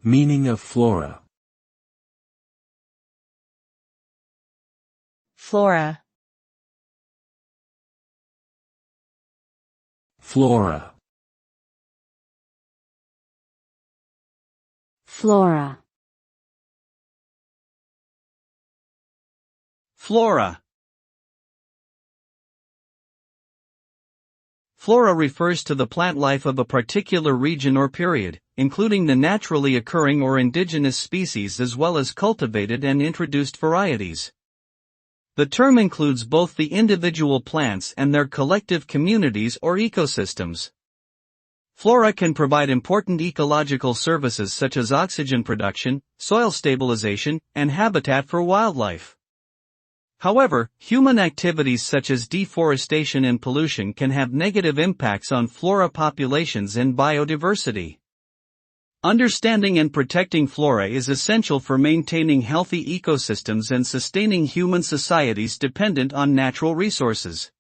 Meaning of flora. Flora. Flora. Flora. Flora. Flora refers to the plant life of a particular region or period, including the naturally occurring or indigenous species as well as cultivated and introduced varieties. The term includes both the individual plants and their collective communities or ecosystems. Flora can provide important ecological services such as oxygen production, soil stabilization, and habitat for wildlife. However, human activities such as deforestation and pollution can have negative impacts on flora populations and biodiversity. Understanding and protecting flora is essential for maintaining healthy ecosystems and sustaining human societies dependent on natural resources.